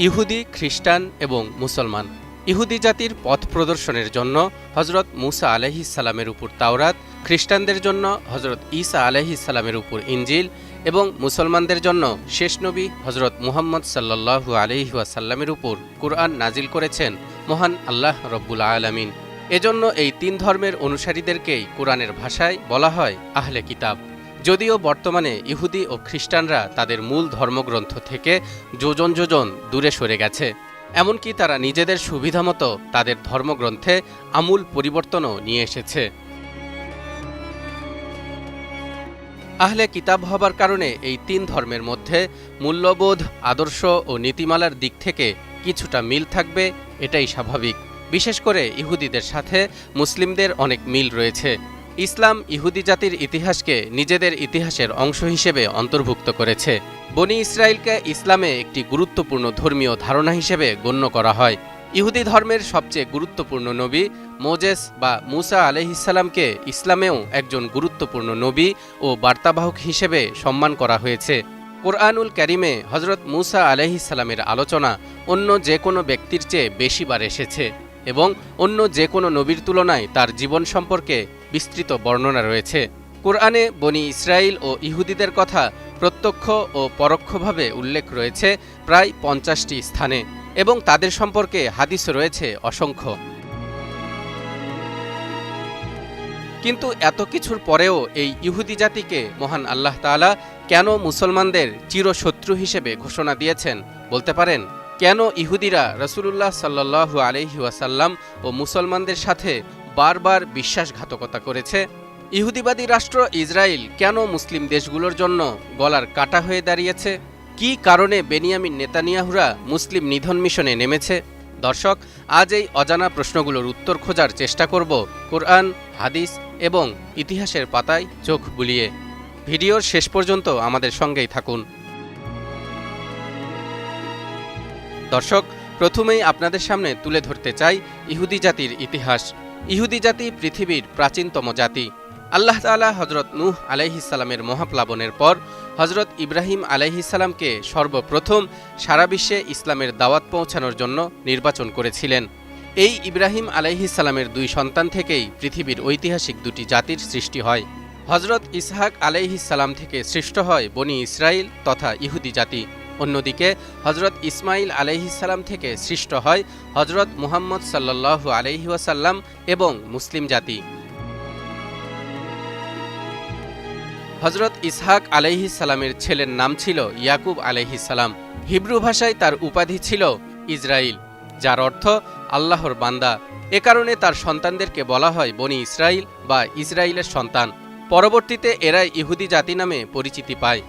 ইহুদি, খ্রিস্টান এবং মুসলমান। ইহুদি জাতির পথ প্রদর্শনের জন্য হজরত মুসা আলাইহিসসালামের উপর তাওরাত, খ্রিস্টানদের জন্য হজরত ঈসা আলাইহিসসালামের উপর ইনজিল এবং মুসলমানদের জন্য শেষ নবী হজরত মুহাম্মদ সাল্লাল্লাহু আলাইহি ওয়াসাল্লামের উপর কুরআন নাজিল করেছেন মহান আল্লাহ রব্বুল আলামিন। এজন্য এই তিন ধর্মের অনুসারীদেরকেই কুরআনের ভাষায় বলা হয় আহলে কিতাব। যদিও বর্তমানে ইহুদি ও খ্রিস্টানরা তাদের মূল ধর্মগ্রন্থ থেকে যোজন যোজন দূরে সরে গেছে, এমনকি তারা নিজেদের সুবিধামতো তাদের ধর্মগ্রন্থে আমূল পরিবর্তনও নিয়ে এসেছে। আহলে কিতাব হবার কারণে এই তিন ধর্মের মধ্যে মূল্যবোধ, আদর্শ ও নীতিমালার দিক থেকে কিছুটা মিল থাকবে, এটাই স্বাভাবিক। বিশেষ করে ইহুদিদের সাথে মুসলিমদের অনেক মিল রয়েছে। ইসলাম ইহুদি জাতির ইতিহাসকে নিজেদের ইতিহাসের অংশ হিসেবে অন্তর্ভুক্ত করেছে। বনি ইসরায়েলকে ইসলামে একটি গুরুত্বপূর্ণ ধর্মীয় ধারণা হিসেবে গণ্য করা হয়। ইহুদি ধর্মের সবচেয়ে গুরুত্বপূর্ণ নবী মোজেস বা মুসা আলাইহিসসালামকে ইসলামেও একজন গুরুত্বপূর্ণ নবী ও বার্তাবাহক হিসেবে সম্মান করা হয়েছে। কোরআনুল কারিমে হজরত মুসা আলাইহিসসালামের আলোচনা অন্য যে কোনো ব্যক্তির চেয়ে বেশিবার এসেছে এবং অন্য যে কোনো নবীর তুলনায় তার জীবন সম্পর্কে বিস্তৃত বর্ণনা রয়েছে। কোরআনে বনি ইসরায়েল ও ইহুদিদের কথা প্রত্যক্ষ ও পরোক্ষভাবে উল্লেখ রয়েছে প্রায় ৫০টি স্থানে এবং তাদের সম্পর্কে হাদিস রয়েছে অসংখ্য। কিন্তু এত কিছুর পরেও এই ইহুদি জাতিকে মহান আল্লাহ তাআলা কেন মুসলমানদের চিরশত্রু হিসেবে ঘোষণা দিয়েছেন বলতে পারেন? কেন ইহুদিরা রাসূলুল্লাহ সাল্লাল্লাহু আলাইহি ওয়াসাল্লাম ও মুসলমানদের সাথে বারবার বিশ্বাসঘাতকতা করেছে? ইহুদিবাদী রাষ্ট্র ইসরায়েল কেন মুসলিম দেশগুলোর জন্য গলার কাটা হয়ে দাঁড়িয়েছে? কী কারণে বেনিয়ামিন নেতানিয়াহুরা মুসলিম নিধন মিশনে নেমেছে? দর্শক, আজ এই অজানা প্রশ্নগুলোর উত্তর খোঁজার চেষ্টা করব কোরআন, হাদিস এবং ইতিহাসের পাতায় চোখ বুলিয়ে। ভিডিওর শেষ পর্যন্ত আমাদের সঙ্গেই থাকুন। দর্শক, প্রথমেই আপনাদের সামনে তুলে ধরতে চাই ইহুদি জাতির ইতিহাস। ইহুদি জাতি পৃথিবীর প্রাচীনতম জাতি। আল্লাহ তাআলা হজরত নূহ আলাইহিসসালামের মহাপ্লাবনের পর হজরত ইব্রাহিম আলাইহিসসালামকে সর্বপ্রথম সারা বিশ্বে ইসলামের দাওয়াত পৌঁছানোর জন্য নির্বাচন করেছিলেন। এই ইব্রাহিম আলাইহিসসালামের দুই সন্তান থেকেই পৃথিবীর ঐতিহাসিক দুটি জাতির সৃষ্টি হয়। হজরত ইসহাক আলাইহিসসালাম থেকে সৃষ্ট হয় বনি ইসরায়েল তথা ইহুদি জাতি। অন্যদিকে হজরত ইসমাইল আলাইহিসসালাম থেকে সৃষ্ট হয় হজরত মুহাম্মদ সাল্লাল্লাহু আলাইহি ওয়াসাল্লাম এবং মুসলিম জাতি। হজরত ইসহাক আলাইহিসসালামের ছেলের নাম ছিল ইয়াকুব আলাইহিসসালাম। হিব্রু ভাষায় তার উপাধি ছিল ইসরাইল, যার অর্থ আল্লাহর বান্দা। এ কারণে তার সন্তানদেরকে বলা হয় বনি ইসরাইল বা ইসরাইলের সন্তান। পরবর্তীতে এরাই ইহুদি জাতি নামে পরিচিতি পায়।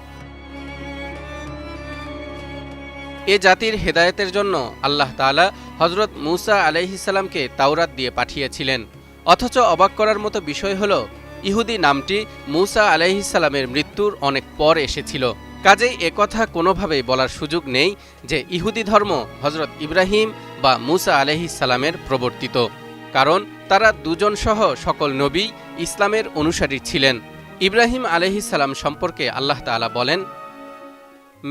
এ জাতির হেদায়েতের জন্য আল্লাহ তাআলা হজরত মুসা আলাইহিসসালামকে তাওরাত দিয়ে পাঠিয়েছিলেন। অথচ অবাক করার মতো বিষয় হল, ইহুদি নামটি মুসা আলাইহিসসালামের মৃত্যুর অনেক পর এসেছিল। কাজেই একথা কোনোভাবেই বলার সুযোগ নেই যে ইহুদি ধর্ম হজরত ইব্রাহিম বা মুসা আলাইহিসসালামের প্রবর্তিত, কারণ তারা দুজন সহ সকল নবী ইসলামের অনুসারী ছিলেন। ইব্রাহিম আলাইহিসসালাম সম্পর্কে আল্লাহ তাআলা বলেন,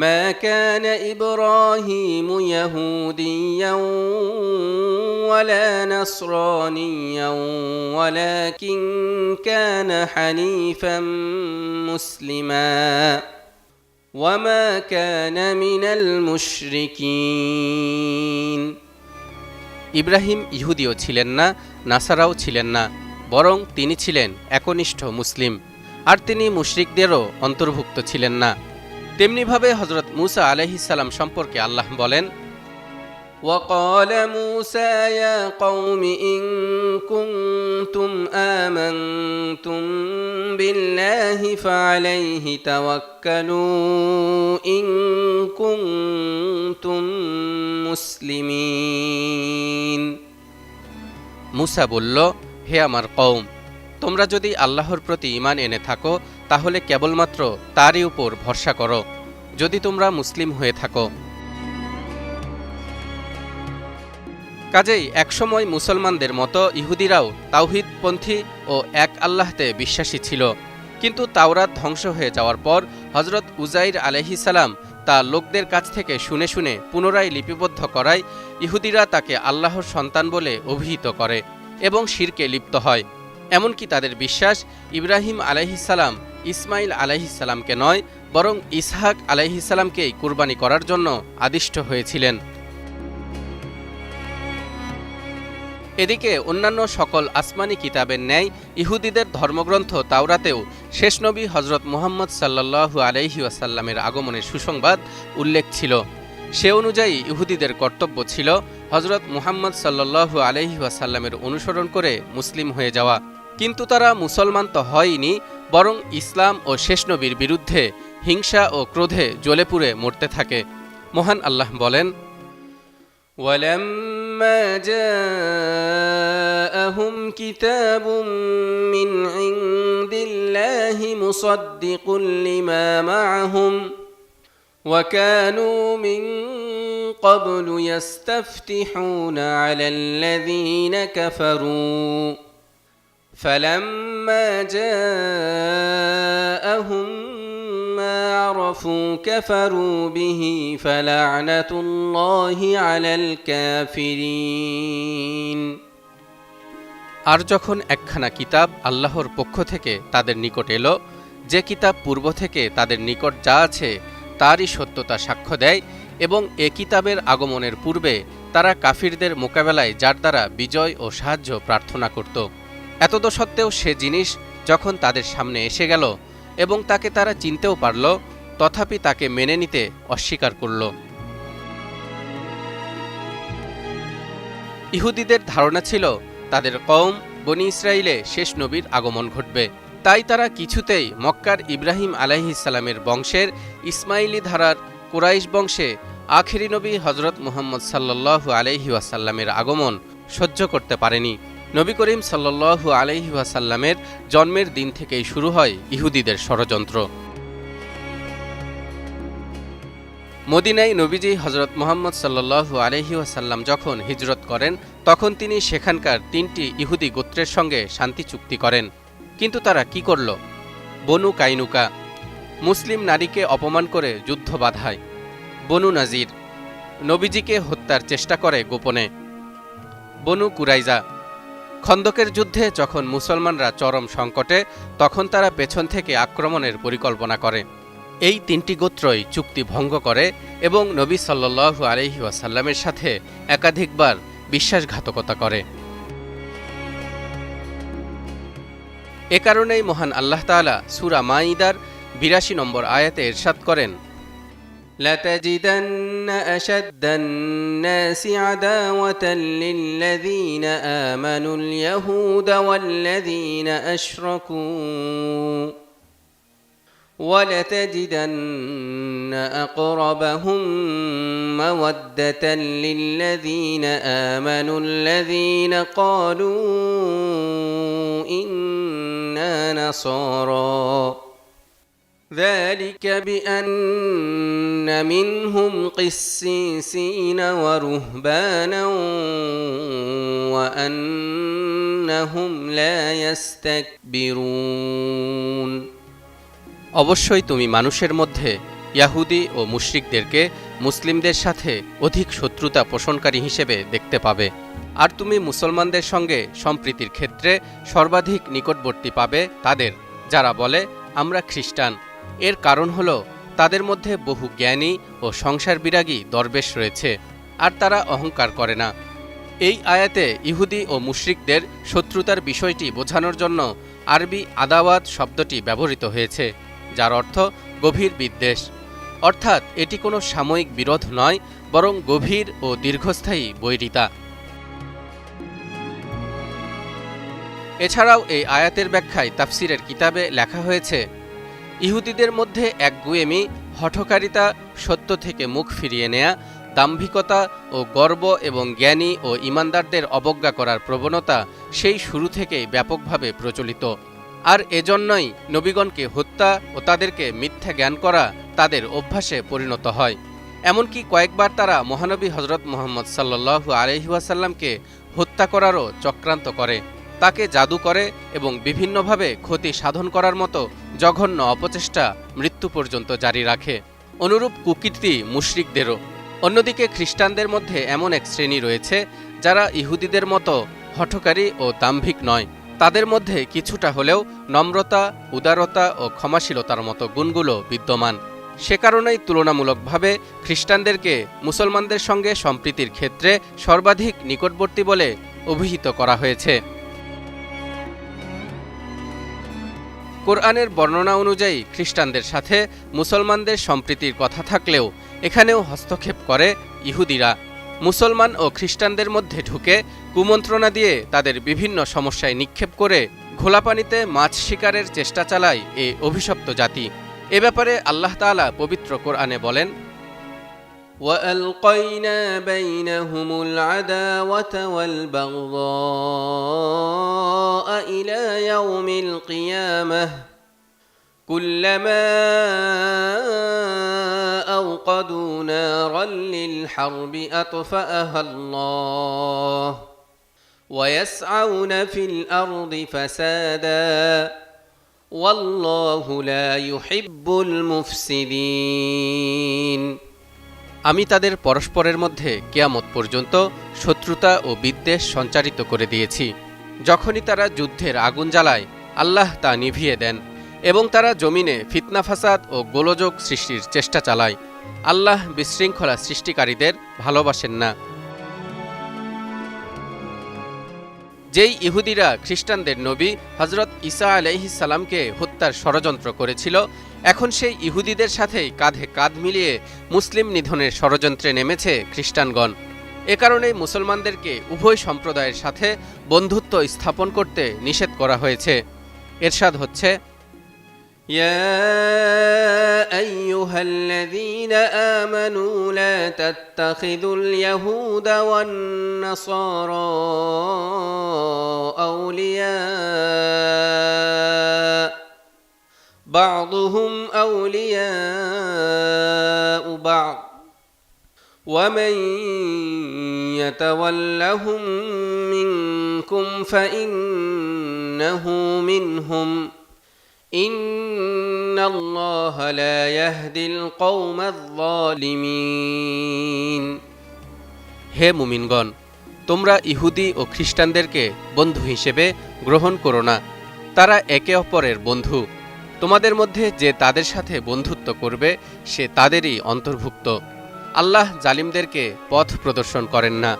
মা কানা ইব্রাহিমু ইয়াহুদিয়্যান ওয়ালা নাসরানিয়্যান ওয়ালাকিন কানা হানিফাম মুসলিমা ওয়া মা কানা মিনাল মুশরিকিন। ইব্রাহিম ইহুদিও ছিলেন না, নাসারাও ছিলেন না, বরং তিনি ছিলেন একনিষ্ঠ মুসলিম, আর তিনি মুশরিকদেরও অন্তর্ভুক্ত ছিলেন না। তেমনিভাবে হজরত মুসা আলাইহিসসালাম সম্পর্কে আল্লাহ বলেন, وَقَالَ مُوسَى يَا قَوْمِ إِن كُنتُمْ آمَنتُم بِاللَّهِ فَعَلَيْهِ تَوَكَّلُوا إِن كُنتُم মুসলিমিন। মুসা বলল, হে আমার কওম, তোমরা যদি আল্লাহর প্রতি ঈমান এনে থাকো তাহলে কেবলমাত্র তারই উপর ভরসা করো, যদি তোমরা মুসলিম হয়ে থাকো। কাজেই একসময় মুসলমানদের মতো ইহুদিরাও তাওহীদপন্থী ও এক আল্লাহতে বিশ্বাসী ছিল। কিন্তু তাওরাত ধ্বংস হয়ে যাওয়ার পর হজরত উজাইর আলাইহিস সালাম তা লোকদের কাছ থেকে শুনে শুনে পুনরায় লিপিবদ্ধ করায় ইহুদিরা তাকে আল্লাহর সন্তান বলে অভিহিত করে এবং শিরকে লিপ্ত হয়। এমনকি তাদের বিশ্বাস ইব্রাহিম আলাইহিস সালাম ইসমাইল আলাইহিস সালামকে নয় বরং ইসহাক আলাইহিস সালামকেই কুরবানি করার জন্য আদিষ্ট হয়েছিলেন। এদিকে অন্যান্য সকল আসমানি কিতাবের ন্যায় ইহুদিদের ধর্মগ্রন্থ তাওরাতেও শেষ নবী হজরত মুহাম্মদ সাল্লাল্লাহু আলাইহি ওয়াসাল্লামের আগমনের সুসংবাদ উল্লেখ ছিল। সে অনুযায়ী ইহুদিদের কর্তব্য ছিল হজরত মুহাম্মদ সাল্লাল্লাহু আলাইহি ওয়াসাল্লামের অনুসরণ করে মুসলিম হয়ে যাওয়া। কিন্তু তারা মুসলমান তো হয়নি, বরং ইসলাম ও শেষ নবীর বিরুদ্ধে হিংসা ও ক্রোধে জ্বলে পুড়ে মরতে থাকে। মহান আল্লাহ বলেন, وَلَمَّا جَاءَهُمْ كِتَابٌ مِّنْ عِندِ اللَّهِ مُصَدِّقٌ لِّمَا مَعَهُمْ وَكَانُوا مِن قَبْلُ يَسْتَفْتِحُونَ عَلَى الَّذِينَ كَفَرُوا فَلَمَّا جَاءَهُم مَّا عَرَفُوا كَفَرُوا بِهِ فَلَعْنَةُ اللَّهِ عَلَى الْكَافِرِينَ। আর যখন একখানা কিতাব আল্লাহর পক্ষ থেকে তাদের নিকট এলো, যে কিতাব পূর্ব থেকে তাদের নিকট যা আছে তারই সত্যতা সাক্ষ্য দেয়, এবং এ কিতাবের আগমনের পূর্বে তারা কাফিরদের মোকাবেলায় যার দ্বারা বিজয় ও সাহায্য প্রার্থনা করত, এতদসত্ত্বেও সে জিনিস যখন তাদের সামনে এসে গেল এবং তাকে তারা চিনতেও পারল, তথাপি তাকে মেনে নিতে অস্বীকার করল। ইহুদিদের ধারণা ছিল তাদের কওম বনি ইসরাইলে শেষ নবীর আগমন ঘটবে, তাই তারা কিছুতেই মক্কার ইব্রাহিম আলাইহিস সালামের বংশের ইসমাইলি ধারার কুরাইশ বংশে আখিরি নবী হজরত মুহাম্মদ সাল্লাল্লাহু আলাইহি ওয়াসাল্লামের আগমন সহ্য করতে পারেনি। নবী করিম সাল্লাল্লাহু আলাইহি ওয়াসাল্লামের জন্মের দিন থেকেই শুরু হয় ইহুদিদের ষড়যন্ত্র। মদিনায় নবীজি হজরত মুহাম্মদ সাল্লাল্লাহু আলাইহি ওয়াসাল্লাম যখন হিজরত করেন, তখন তিনি সেখানকার 3টি ইহুদি গোত্রের সঙ্গে শান্তি চুক্তি করেন। কিন্তু তারা কি করল? বনু কাইনুকা মুসলিম নারীকে অপমান করে যুদ্ধ বাধায়। বনু নাজির নবীজিকে হত্যার চেষ্টা করে গোপনে। বনু কুরাইজা খন্দকের যুদ্ধে যখন মুসলমানরা চরম সংকটে, তখন তারা পেছন থেকে আক্রমণের পরিকল্পনা করে। এই 3টি গোত্রই চুক্তি ভঙ্গ করে এবং নবী সাল্লাল্লাহু আলাইহি ওয়াসাল্লামের সাথে একাধিকবার বিশ্বাসঘাতকতা করে। এ কারণেই মহান আল্লাহ তাআলা সূরা মাঈদার ৮২ নম্বর আয়াতে ইরশাদ করেন, لَتَجِدَنَّ أَشَدَّ النَّاسِ عَدَاوَةً لِلَّذِينَ آمَنُوا الْيَهُودَ وَالَّذِينَ أَشْرَكُوا وَلَتَجِدَنَّ أَقْرَبَهُم مَّوَدَّةً لِلَّذِينَ آمَنُوا الَّذِينَ قَالُوا إِنَّا نَصَارَى ذلك بأن منهم قسيسين ورهبانا وأنهم لا يستكبرون। অবশ্যই তুমি মানুষের মধ্যে ইয়াহুদি ও মুশরিকদেরকে মুসলিমদের সাথে অধিক শত্রুতা পোষণকারী হিসেবে দেখতে পাবে, আর তুমি মুসলমানদের সঙ্গে সম্প্রীতির ক্ষেত্রে সর্বাধিক নিকটবর্তী পাবে তাদের, যারা বলে আমরা খ্রিস্টান। এর কারণ হল তাদের মধ্যে বহু জ্ঞানী ও সংসার বিরাগী দরবেশ রয়েছে, আর তারা অহংকার করে না। এই আয়াতে ইহুদি ও মুশরিকদের শত্রুতার বিষয়টি বোঝানোর জন্য আরবি আদাওয়াত শব্দটি ব্যবহৃত হয়েছে, যার অর্থ গভীর বিদ্বেষ। অর্থাৎ এটি কোনো সাময়িক বিরোধ নয়, বরং গভীর ও দীর্ঘস্থায়ী বৈরিতা। এছাড়াও এই আয়াতের ব্যাখ্যায় তাফসিরের কিতাবে লেখা হয়েছে, ইহুদিদের মধ্যে একগুঁয়েমি, হঠকারিতা, সত্য থেকে মুখ ফিরিয়ে নেয়া, দাম্ভিকতা ও গর্ব এবং জ্ঞানী ও ঈমানদারদের অবজ্ঞা করার প্রবণতা সেই শুরু থেকেই ব্যাপকভাবে প্রচলিত। আর এজন্যই নবীগণকে হত্যা ও তাদেরকে মিথ্যা জ্ঞান করা তাদের অভ্যাসে পরিণত হয়। এমনকি কয়েকবার তারা মহানবী হজরত মুহাম্মদ সাল্লাল্লাহু আলাইহি ওয়াসাল্লামকে হত্যা করারও চক্রান্ত করে। তাকে জাদু করে এবং বিভিন্নভাবে ক্ষতি সাধন করার মতো জঘন্য অপচেষ্টা মৃত্যু পর্যন্ত জারি রাখে। অনুরূপ কুকীর্তি মুশরিকদেরও। অন্যদিকে খ্রিস্টানদের মধ্যে এমন এক শ্রেণী রয়েছে যারা ইহুদিদের মতো হঠকারী ও দাম্ভিক নয়। তাদের মধ্যে কিছুটা হলেও নম্রতা, উদারতা ও ক্ষমাশীলতার মতো গুণগুলো বিদ্যমান। সে কারণেই তুলনামূলকভাবে খ্রিস্টানদেরকে মুসলমানদের সঙ্গে সম্প্রীতির ক্ষেত্রে সর্বাধিক নিকটবর্তী বলে অভিহিত করা হয়েছে। কোরআনের বর্ণনা অনুযায়ী খ্রিস্টানদের সাথে মুসলমানদের সম্প্রীতির কথা থাকলেও এখানেও হস্তক্ষেপ করে ইহুদিরা। মুসলমান ও খ্রিস্টানদের মধ্যে ঢুকে কুমন্ত্রণা দিয়ে তাদের বিভিন্ন সমস্যায় নিক্ষেপ করে ঘোলাপানিতে মাছ শিকারের চেষ্টা চালায় এ অভিশপ্ত জাতি। এ ব্যাপারে আল্লাহ তাআলা পবিত্র কোরআনে বলেন, وَأَلْقَيْنَا بَيْنَهُمُ الْعَدَاوَةَ وَالْبَغْضَاءَ إِلَى يَوْمِ الْقِيَامَةِ كُلَّمَا أَوْقَدُوا نَارًا لِلْحَرْبِ أَطْفَأَهَا اللَّهُ وَيَسْعَوْنَ فِي الْأَرْضِ فَسَادًا وَاللَّهُ لَا يُحِبُّ الْمُفْسِدِينَ। আমি তাদের পরস্পরের মধ্যে কিয়ামত পর্যন্ত শত্রুতা ও বিদ্বেষ সঞ্চারিত করে দিয়েছি। যখনই তারা যুদ্ধের আগুন জ্বালায়, আল্লাহ তা নিভিয়ে দেন এবং তারা জমিনে ফিতনা ফাসাদ ও গোলযোগ সৃষ্টির চেষ্টা চালায়। আল্লাহ বিশৃঙ্খলা সৃষ্টিকারীদের ভালোবাসেন না। যেই ইহুদিরা খ্রিস্টানদের নবী হজরত ঈসা আলাইহিস সালামকে হত্যার ষড়যন্ত্র করেছিল, এখন সেই ইহুদিদের সাথেই কাঁধে কাঁধ মিলিয়ে মুসলিম নিধনের ষড়যন্ত্রে নেমেছে খ্রিস্টানগণ। এ কারণেই মুসলমানদেরকে উভয় সম্প্রদায়ের সাথে বন্ধুত্ব স্থাপন করতে নিষেধ করা হয়েছে। এরশাদ হচ্ছে, ইয়া আইয়ুহাল্লাযীনা আমানু লা তাত্তাখিযুল ইয়াহুদা ওয়ান নাসারা আউলিয়া بعضهم أولياء بعض ومن يتولهم منكم فإنه منهم إن الله لا يهدي القوم الظالمين। হে মুমিনগণ, তোমরা ইহুদি ও খ্রিস্টানদেরকে বন্ধু হিসেবে গ্রহণ করো না। তারা একে অপরের বন্ধু। তোমাদের মধ্যে যে তাদের সাথে বন্ধুত্ব করবে সে তাদেরই অন্তর্ভুক্ত। আল্লাহ জালিমদেরকে পথ প্রদর্শন করেন না।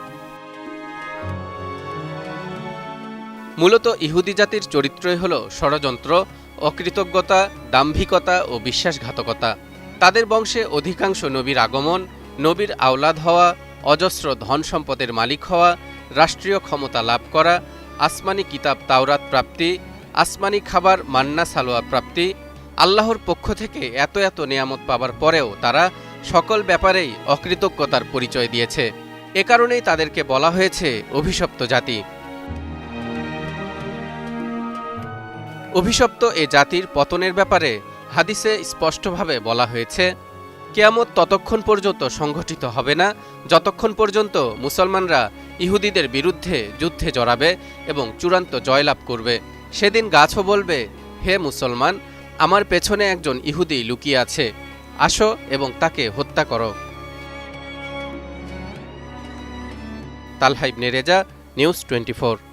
মূলত ইহুদি জাতির চরিত্রই হল ষড়যন্ত্র, অকৃতজ্ঞতা, দাম্ভিকতা ও বিশ্বাসঘাতকতা। তাদের বংশে অধিকাংশ নবীর আগমন, নবীর আওলাদ হওয়া, অজস্র ধন সম্পদের মালিক হওয়া, রাষ্ট্রীয় ক্ষমতা লাভ করা, আসমানি কিতাব তাওরাত প্রাপ্তি, আসমানি খাবার মান্না সালোয়া প্রাপ্তি, আল্লাহর পক্ষ থেকে এত এত নেয়ামত পাবার পরেও তারা সকল ব্যাপারেই অকৃতজ্ঞতার পরিচয় দিয়েছে। এ কারণেই তাদেরকে বলা হয়েছে অভিশপ্ত জাতি। অভিশপ্ত এ জাতির পতনের ব্যাপারে হাদিসে স্পষ্টভাবে বলা হয়েছে, কিয়ামত ততক্ষণ পর্যন্ত সংঘটিত হবে না যতক্ষণ পর্যন্ত মুসলমানরা ইহুদিদের বিরুদ্ধে যুদ্ধে জড়াবে এবং চূড়ান্ত জয়লাভ করবে। সেদিন গাছও বলবে, হে মুসলমান, আমার পেছনে একজন ইহুদি লুকিয়ে আছে, আসো এবং তাকে হত্যা করো। তালহা ইবনে রেজা, নিউজ 24।